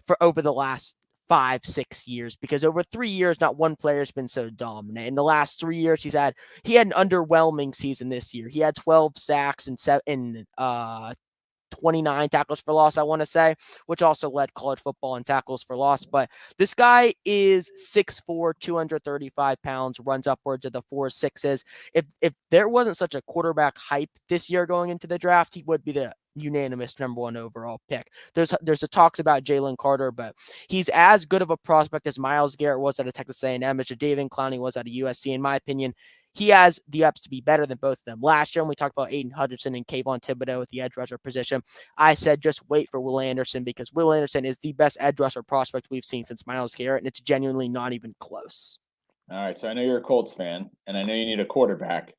for over the last 5-6 years, because over 3 years, not one player has been so dominant. In the last 3 years, he had an underwhelming season this year. He had 12 sacks and 29 tackles for loss, I want to say, which also led college football in tackles for loss. But this guy is 6'4", 235 pounds, runs upwards of the 4.6s. If there wasn't such a quarterback hype this year going into the draft, he would be the unanimous number 1 overall pick. There's the talks about Jalen Carter, but he's as good of a prospect as Myles Garrett was at Texas A&M, as Jadeveon Clowney was at USC. In my opinion, he has the ups to be better than both of them. Last year, when we talked about Aiden Hutchinson and Kayvon Thibodeau at the edge rusher position, I said just wait for Will Anderson, because Will Anderson is the best edge rusher prospect we've seen since Myles Garrett, and it's genuinely not even close. All right, so I know you're a Colts fan, and I know you need a quarterback,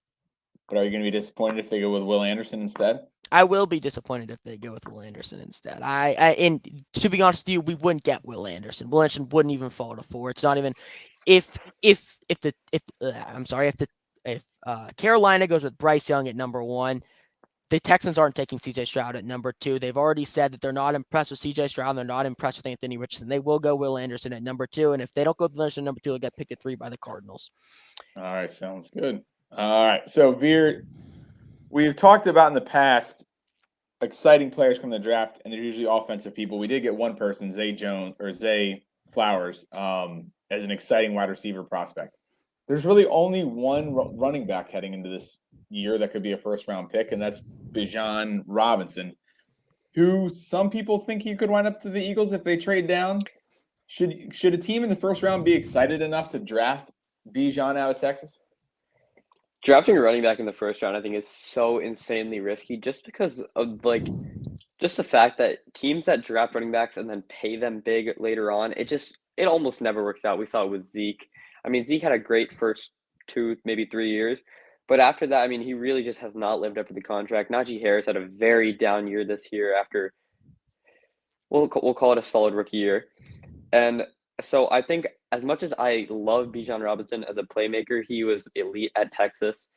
but are you going to be disappointed if they go with Will Anderson instead? I will be disappointed if they go with Will Anderson instead. And to be honest with you, we wouldn't get Will Anderson. Will Anderson wouldn't even fall to 4. It's not even if Carolina goes with Bryce Young at number 1, the Texans aren't taking C.J. Stroud at number 2. They've already said that they're not impressed with C.J. Stroud. And they're not impressed with Anthony Richardson. They will go Will Anderson at number 2. And if they don't go with Anderson at number 2, they'll get picked at 3 by the Cardinals. All right, sounds good. All right, so Veer, we've talked about in the past exciting players from the draft, and they're usually offensive people. We did get one person, Zay Flowers, as an exciting wide receiver prospect. There's really only one running back heading into this year that could be a first-round pick, and that's Bijan Robinson, who some people think he could wind up to the Eagles if they trade down. Should a team in the first round be excited enough to draft Bijan out of Texas? Drafting a running back in the first round, I think, is so insanely risky just because of just the fact that teams that draft running backs and then pay them big later on, it almost never works out. We saw it with Zeke. I mean, Zeke had a great first 2, maybe 3 years, but after that, I mean, he really just has not lived up to the contract. Najee Harris had a very down year this year after, we'll call it a solid rookie year. And so I think as much as I love Bijan Robinson as a playmaker, he was elite at Texas.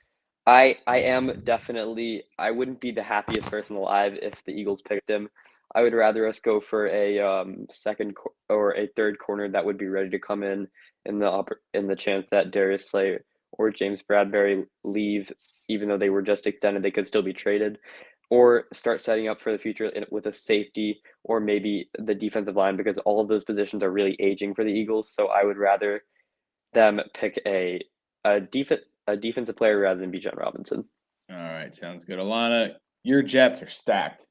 I wouldn't be the happiest person alive if the Eagles picked him. I would rather us go for a second or a third corner that would be ready to come in the chance that Darius Slay or James Bradbury leave, even though they were just extended, they could still be traded, or start setting up for the future with a safety or maybe the defensive line, because all of those positions are really aging for the Eagles. So I would rather them pick a defensive player rather than Bijan Robinson. All right, sounds good. Alana, your Jets are stacked,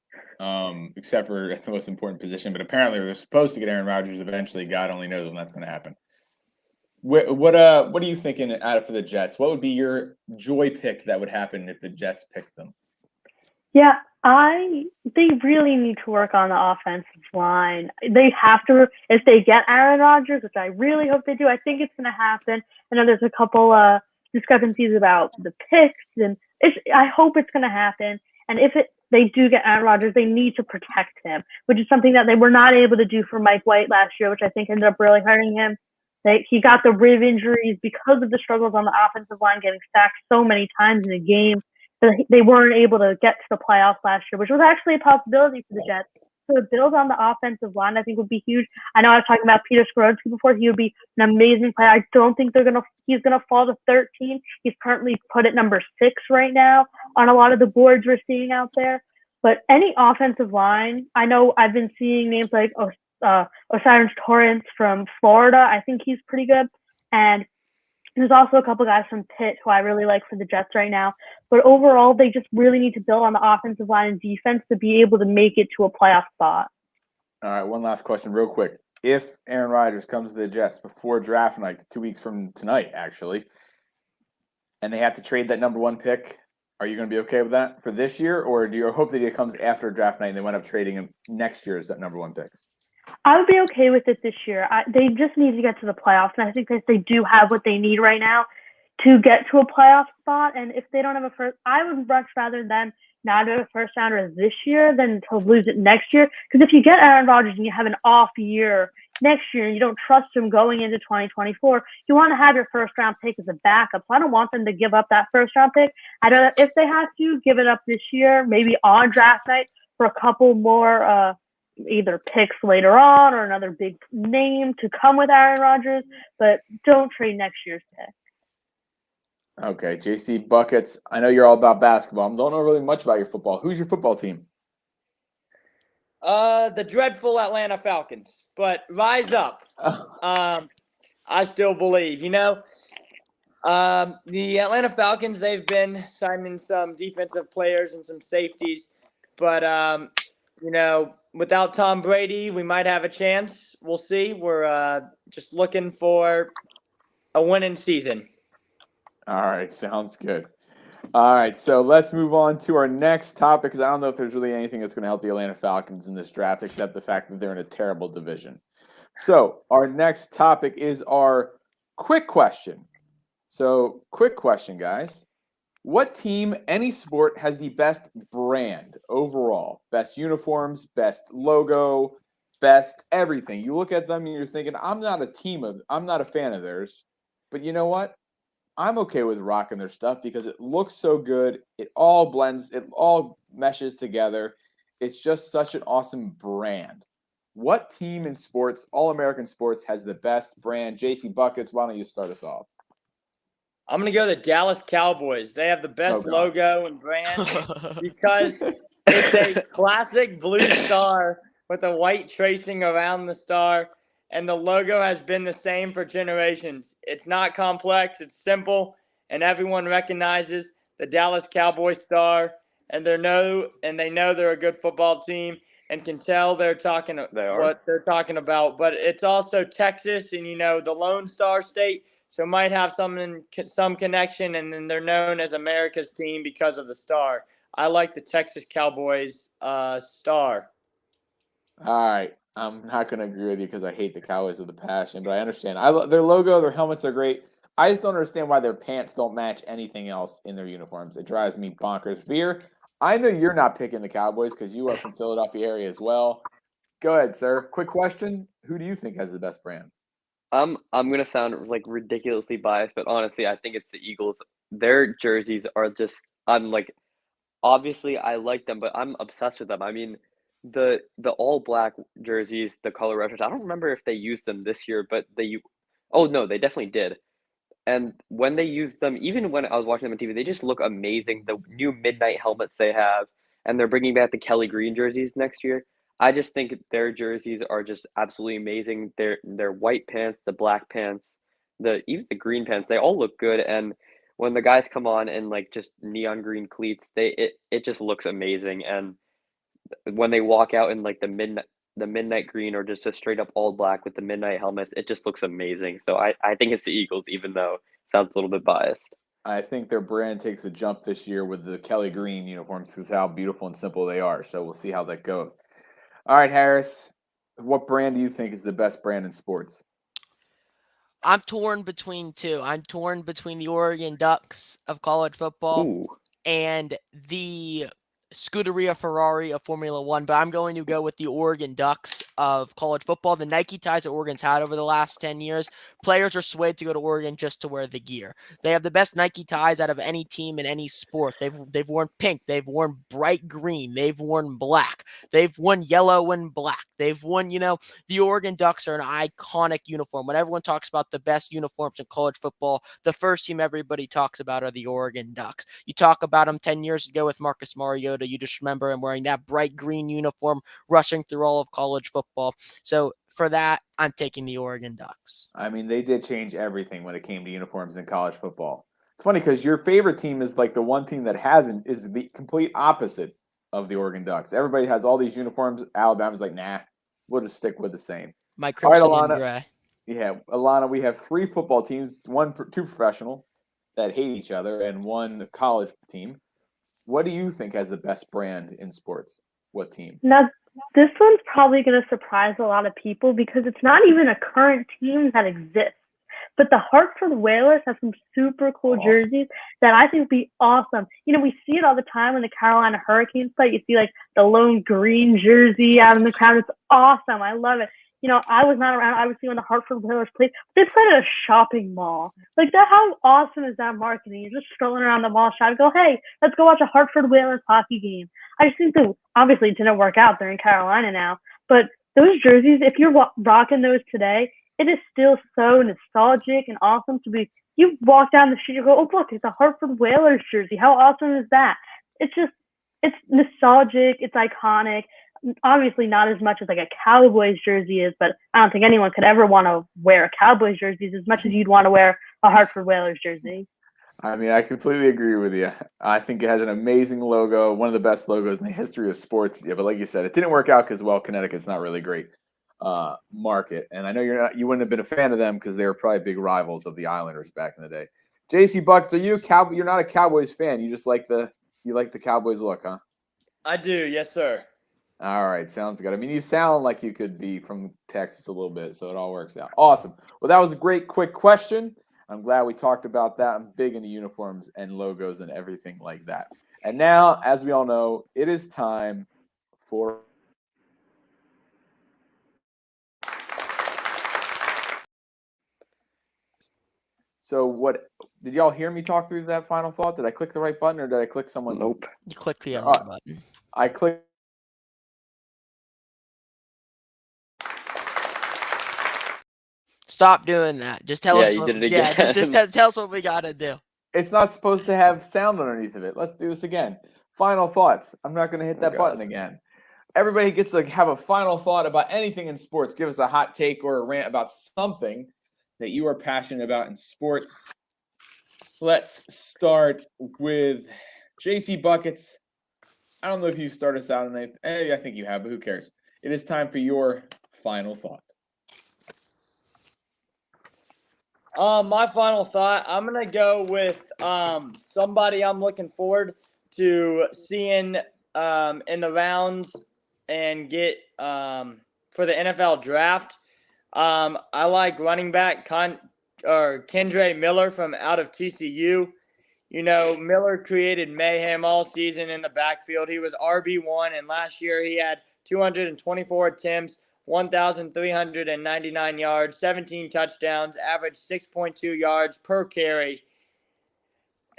except for the most important position. But apparently they're supposed to get Aaron Rodgers eventually. God only knows when that's going to happen. What are you thinking out for the Jets? What would be your joy pick that would happen if the Jets picked them? Yeah, they really need to work on the offensive line. They have to, if they get Aaron Rodgers, which I really hope they do. I think it's going to happen. I know there's a couple discrepancies about the picks, and I hope it's going to happen. And if they do get Aaron Rodgers, they need to protect him, which is something that they were not able to do for Mike White last year, which I think ended up really hurting him. He got the rib injuries because of the struggles on the offensive line, getting sacked so many times in a game. They weren't able to get to the playoffs last year, which was actually a possibility for the Jets. to build on the offensive line, I think would be huge. I know I was talking about Peter Skoronski before. He would be an amazing player. I don't think he's gonna fall to 13. He's currently put at number 6 right now on a lot of the boards we're seeing out there. But any offensive line, I know I've been seeing names like Osiris Torrance from Florida. I think he's pretty good. And there's also a couple guys from Pitt who I really like for the Jets right now. But overall, they just really need to build on the offensive line and defense to be able to make it to a playoff spot. All right, one last question real quick. If Aaron Rodgers comes to the Jets before draft night, 2 weeks from tonight, actually, and they have to trade that number 1 pick, are you going to be okay with that for this year? Or do you hope that it comes after draft night and they wind up trading him next year as that number 1 picks? I would be okay with it this year. They just need to get to the playoffs, and I think that they do have what they need right now to get to a playoff spot. And if they don't have a first, I would much rather them not have a first rounder this year than to lose it next year. Because if you get Aaron Rodgers and you have an off year next year and you don't trust him going into 2024, you want to have your first round pick as a backup. So I don't want them to give up that first round pick. I don't know if they have to give it up this year, maybe on draft night for a couple more either picks later on or another big name to come with Aaron Rodgers, but don't trade next year's pick. Okay, JC Buckets. I know you're all about basketball. I don't know really much about your football. Who's your football team? The dreadful Atlanta Falcons, but rise up. I still believe, the Atlanta Falcons, they've been signing some defensive players and some safeties, but, without Tom Brady, we might have a chance. We'll see. We're just looking for a winning season. All right, sounds good. All right, so let's move on to our next topic because I don't know if there's really anything that's going to help the Atlanta Falcons in this draft except the fact that they're in a terrible division. So our next topic is our quick question. So quick question, guys. What team, any sport, has the best brand overall? Best uniforms, best logo, best everything. You look at them and you're thinking, I'm not a fan of theirs. But you know what? I'm okay with rocking their stuff because it looks so good. It all blends. It all meshes together. It's just such an awesome brand. What team in sports, All-American sports, has the best brand? JC Buckets, why don't you start us off? I'm going to go the Dallas Cowboys. They have the best logo and brand because it's a classic blue star with a white tracing around the star. And the logo has been the same for generations. It's not complex. It's simple. And everyone recognizes the Dallas Cowboys star. And they know they're a good football team and can tell what they're talking about. But it's also Texas and, the Lone Star State. So it might have some connection. And then they're known as America's team because of the star. I like the Texas Cowboys star. All right. I'm not going to agree with you because I hate the Cowboys with a passion, but I understand. Their logo, their helmets are great. I just don't understand why their pants don't match anything else in their uniforms. It drives me bonkers. Veer, I know you're not picking the Cowboys because you are from Philadelphia area as well. Go ahead, sir. Quick question. Who do you think has the best brand? I'm going to sound like ridiculously biased, but honestly, I think it's the Eagles. Their jerseys are just, obviously I like them, but I'm obsessed with them. I mean, the all black jerseys, the color rushes, I don't remember if they used them this year, but they definitely did. And when they used them, even when I was watching them on TV, they just look amazing. The new midnight helmets they have, and they're bringing back the Kelly Green jerseys next year. I just think their jerseys are just absolutely amazing. Their white pants, the black pants, even the green pants, they all look good. And when the guys come on in like just neon green cleats, it just looks amazing. And when they walk out in like the midnight green or just a straight up all black with the midnight helmets, it just looks amazing. So I think it's the Eagles, even though it sounds a little bit biased. I think their brand takes a jump this year with the Kelly Green uniforms because how beautiful and simple they are. So we'll see how that goes. All right, Harris, what brand do you think is the best brand in sports? I'm torn between two. I'm torn between the Oregon Ducks of college football and the Scuderia Ferrari of Formula One, but I'm going to go with the Oregon Ducks of college football. The Nike ties that Oregon's had over the last 10 years, players are swayed to go to Oregon just to wear the gear. They have the best Nike ties out of any team in any sport. They've worn pink, they've worn bright green, they've worn black, they've worn yellow and black. They've won, the Oregon Ducks are an iconic uniform. When everyone talks about the best uniforms in college football, the first team everybody talks about are the Oregon Ducks. You talk about them 10 years ago with Marcus Mariota, you just remember him wearing that bright green uniform, rushing through all of college football. So for that, I'm taking the Oregon Ducks. I mean, they did change everything when it came to uniforms in college football. It's funny because your favorite team is like the one team that hasn't, is the complete opposite of the Oregon Ducks. Everybody has all these uniforms. Alabama's like, nah, we'll just stick with the same. My crimson Alana, and gray. Yeah, Alana, we have 3 football teams, two professional that hate each other, and 1 college team. What do you think has the best brand in sports? What team? Now, this one's probably going to surprise a lot of people because it's not even a current team that exists. But the Hartford Whalers have some super cool jerseys that I think would be awesome. We see it all the time when the Carolina Hurricanes play. You see like the lone green jersey out in the crowd. It's awesome. I love it. I was not around, obviously, when the Hartford Whalers played. They played at a shopping mall. Like, that, how awesome is that marketing? You're just strolling around the mall shop and go, hey, let's go watch a Hartford Whalers hockey game. I just think that obviously it didn't work out. They're in Carolina now. But those jerseys, if you're rocking those today, it is still so nostalgic and awesome to be. You walk down the street and go, oh, look, it's a Hartford Whalers jersey. How awesome is that? It's nostalgic. It's iconic. Obviously not as much as like a Cowboys jersey is, but I don't think anyone could ever want to wear a Cowboys jersey as much as you'd want to wear a Hartford Whalers jersey. I mean, I completely agree with you. I think it has an amazing logo, one of the best logos in the history of sports. Yeah, but like you said, it didn't work out because, well, Connecticut's not really great market, and I know you wouldn't have been a fan of them because they were probably big rivals of the Islanders back in the day. JC Buckets, are you you're not a Cowboys fan? You just like the Cowboys look, huh? I do, yes, sir. All right, sounds good. I mean, you sound like you could be from Texas a little bit, so it all works out. Awesome. Well, that was a great, quick question. I'm glad we talked about that. I'm big into uniforms and logos and everything like that. And now, as we all know, it is time for So what did y'all hear me talk through that final thought? Did I click the right button or did I click someone? Nope. You click the other button. I clicked. Stop doing that. Just tell us. You What, did it yeah, again. just tell us what we gotta do. It's not supposed to have sound underneath of it. Let's do this again. Final thoughts. I'm not going to hit that button again. Everybody gets to have a final thought about anything in sports. Give us a hot take or a rant about something that you are passionate about in sports. Let's start with JC Buckets. I don't know if you start us out, and I think you have, but who cares? It is time for your final thought. My final thought, I'm going to go with somebody I'm looking forward to seeing in the rounds and get for the NFL draft. I like running back Kendre Miller from out of TCU. Miller created mayhem all season in the backfield. He was RB1, and last year he had 224 attempts, 1,399 yards, 17 touchdowns, averaged 6.2 yards per carry.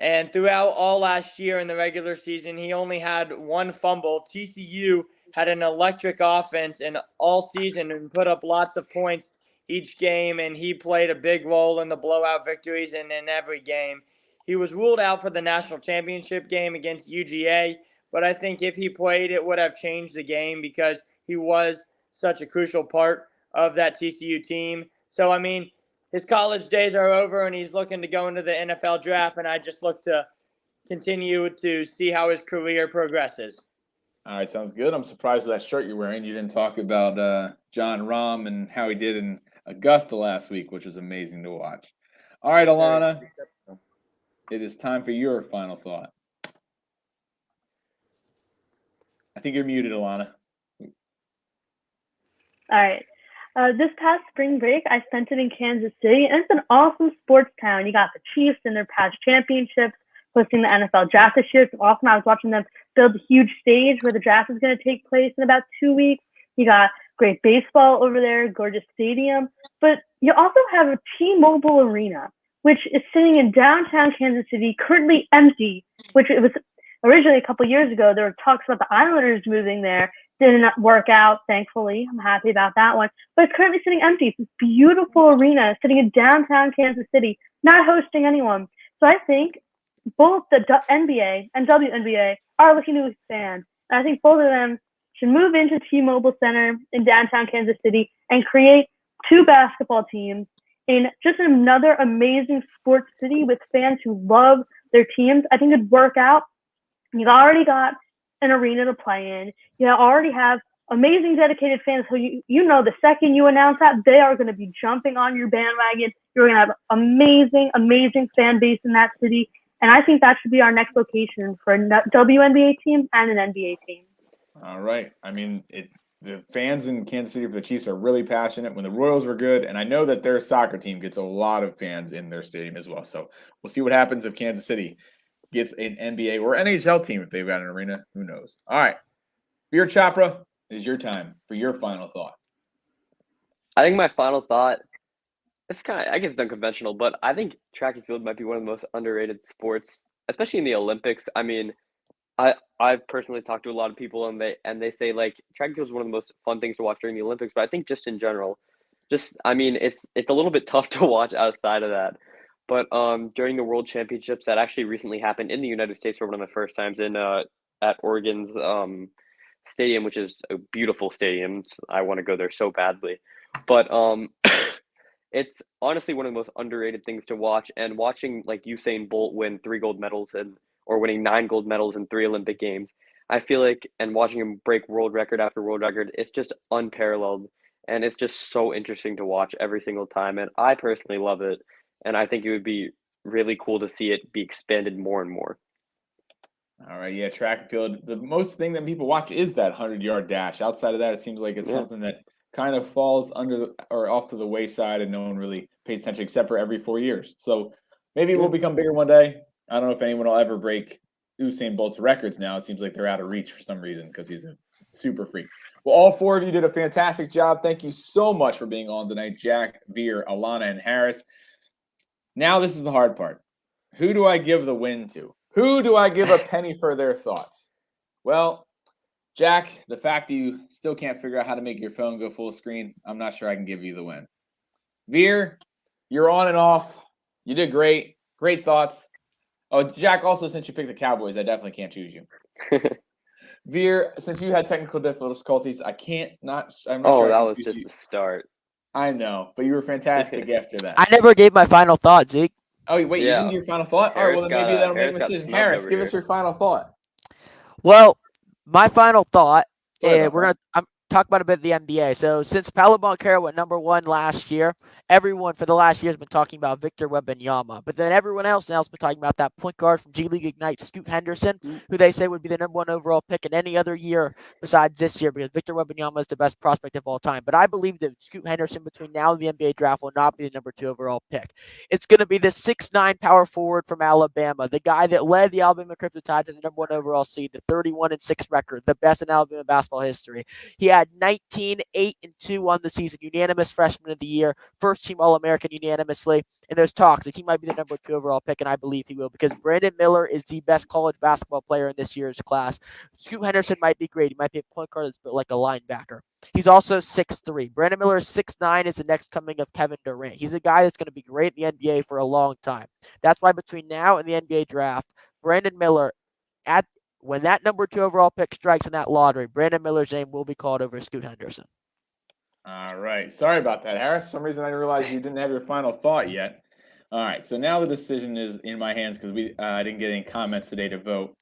And throughout all last year in the regular season, he only had 1 fumble. TCU had an electric offense and all season and put up lots of points each game, and he played a big role in the blowout victories and in every game. He was ruled out for the national championship game against UGA, but I think if he played, it would have changed the game because he was such a crucial part of that TCU team. So, I mean, his college days are over, and he's looking to go into the NFL draft, and I just look to continue to see how his career progresses. All right, sounds good. I'm surprised with that shirt you're wearing. You didn't talk about John Rahm and how he did in Augusta last week, which was amazing to watch. All right, Alana, it is time for your final thought. I think you're muted, Alana. All right. This past spring break, I spent it in Kansas City, and it's an awesome sports town. You got the Chiefs in their past championships, hosting the NFL draft this year. It's awesome. I was watching them build a huge stage where the draft is going to take place in about 2 weeks. You got great baseball over there, gorgeous stadium. But you also have a T-Mobile Arena, which is sitting in downtown Kansas City, currently empty, which it was originally a couple years ago. There were talks about the Islanders moving there. Didn't work out, thankfully. I'm happy about that one. But it's currently sitting empty. It's this beautiful arena sitting in downtown Kansas City, not hosting anyone. So I think both the NBA and WNBA are looking to expand. And I think both of them should move into T-Mobile Center in downtown Kansas City and create 2 basketball teams in just another amazing sports city with fans who love their teams. I think it'd work out. You've already got an arena to play in. You already have amazing dedicated fans who you know the second you announce that, they are going to be jumping on your bandwagon. You're going to have amazing fan base in that city. And I think that should be our next location for a WNBA team and an NBA team. All right. I mean, the fans in Kansas City for the Chiefs are really passionate. When the Royals were good, and I know that their soccer team gets a lot of fans in their stadium as well. So we'll see what happens if Kansas City gets an NBA or NHL team if they've got an arena. Who knows? All right. Veer Chopra, it is your time for your final thought. I think my final thought, it's kind of, I guess it's unconventional, but I think track and field might be one of the most underrated sports, especially in the Olympics. I mean, I've personally talked to a lot of people and they say like track and field is one of the most fun things to watch during the Olympics, but I think just in general, I mean, it's a little bit tough to watch outside of that. But during the World Championships that actually recently happened in the United States for one of the first times at Oregon's stadium, which is a beautiful stadium. I want to go there so badly. But it's honestly one of the most underrated things to watch. And watching like Usain Bolt win 3 gold medals or winning 9 gold medals in 3 Olympic Games, I feel like, and watching him break world record after world record, it's just unparalleled. And it's just so interesting to watch every single time. And I personally love it. And I think it would be really cool to see it be expanded more and more. All right, yeah, track and field. The most thing that people watch is that 100-yard dash. Outside of that, it seems like it's something that kind of falls under or off to the wayside, and no one really pays attention except for every 4 years. So maybe it will become bigger one day. I don't know if anyone will ever break Usain Bolt's records now. It seems like they're out of reach for some reason because he's a super freak. Well, all 4 of you did a fantastic job. Thank you so much for being on tonight, Jack, Veer, Alana, and Harris. Now this is the hard part. Who do I give the win to? Who do I give a penny for their thoughts? Well, Jack, the fact that you still can't figure out how to make your phone go full screen, I'm not sure I can give you the win. Veer, you're on and off. You did great. Great thoughts. Oh, Jack, also, since you picked the Cowboys, I definitely can't choose you. Veer, since you had technical difficulties, I'm not sure. That was just the start. I know, but you were fantastic after that. I never gave my final thought, Zeke. Oh, wait, you didn't give your final thought? All right, well, then maybe that'll make a decision. Harris, give us your final thought. Well, my final thought, we're going to talk about a bit of the NBA. So since Paolo Banchero went #1 last year, everyone for the last year has been talking about Victor Wembanyama. But then everyone else now has been talking about that point guard from G League Ignite, Scoot Henderson, who they say would be the #1 overall pick in any other year besides this year because Victor Wembanyama is the best prospect of all time. But I believe that Scoot Henderson between now and the NBA draft will not be the #2 overall pick. It's going to be the 6'9" power forward from Alabama, the guy that led the Alabama Crimson Tide to the #1 overall seed, the 31-6 record, the best in Alabama basketball history. He had 19, 8, and 2 on the season, unanimous freshman of the year, first team All-American unanimously. In those talks, that he might be the #2 overall pick, and I believe he will because Brandon Miller is the best college basketball player in this year's class. Scoot Henderson might be great. He might be a point guard that's built like a linebacker. He's also 6'3". Brandon Miller is 6'9", is the next coming of Kevin Durant. He's a guy that's going to be great in the NBA for a long time. That's why between now and the NBA draft, Brandon Miller, when that #2 overall pick strikes in that lottery, Brandon Miller's name will be called over Scoot Henderson. All right. Sorry about that, Harris. For some reason, I didn't realize you didn't have your final thought yet. All right. So now the decision is in my hands because I didn't get any comments today to vote.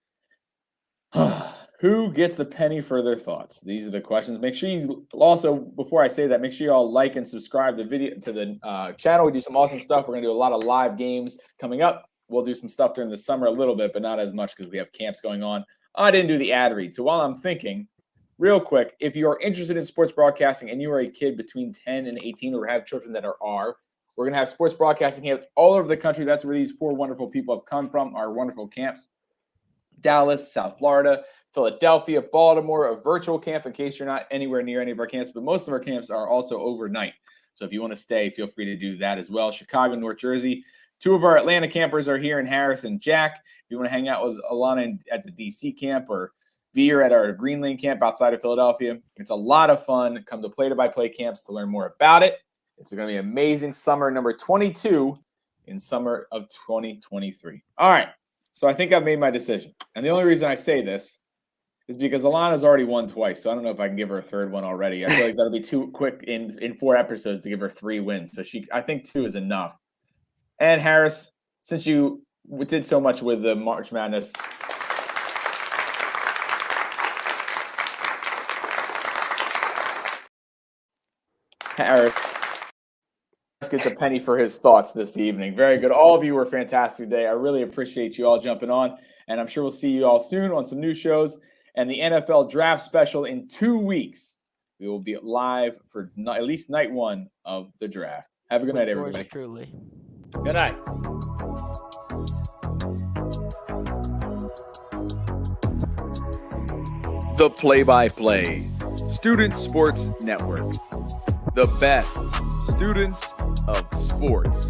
Who gets the penny for their thoughts? These are the questions. Make sure you also, before I say that, make sure you all like and subscribe to the channel. We do some awesome stuff. We're going to do a lot of live games coming up. We'll do some stuff during the summer a little bit, but not as much because we have camps going on. I didn't do the ad read. So while I'm thinking, real quick, if you are interested in sports broadcasting and you are a kid between 10 and 18 or have children that are, we're going to have sports broadcasting camps all over the country. That's where these 4 wonderful people have come from, our wonderful camps. Dallas, South Florida, Philadelphia, Baltimore, a virtual camp in case you're not anywhere near any of our camps, but most of our camps are also overnight. So if you want to stay, feel free to do that as well. Chicago, North Jersey. 2 of our Atlanta campers are here in Harris and Jack. If you want to hang out with Alana at the DC camp or Veer at our Green Lane camp outside of Philadelphia, it's a lot of fun. Come to Play-by-Play camps to learn more about it. It's going to be amazing. Summer number 22 in summer of 2023. All right. So I think I've made my decision. And the only reason I say this is because Alana's already won twice. So I don't know if I can give her a third one already. I feel like that'll be too quick in 4 episodes to give her 3 wins. So I think 2 is enough. And Harris, since you did so much with the March Madness, Harris gets a penny for his thoughts this evening. Very good. All of you were fantastic today. I really appreciate you all jumping on. And I'm sure we'll see you all soon on some new shows and the NFL draft special in 2 weeks. We will be live for at least night 1 of the draft. Have a good night, everybody. Yours truly. Good night. The Play-by-Play Student Sports Network. The best students of sports.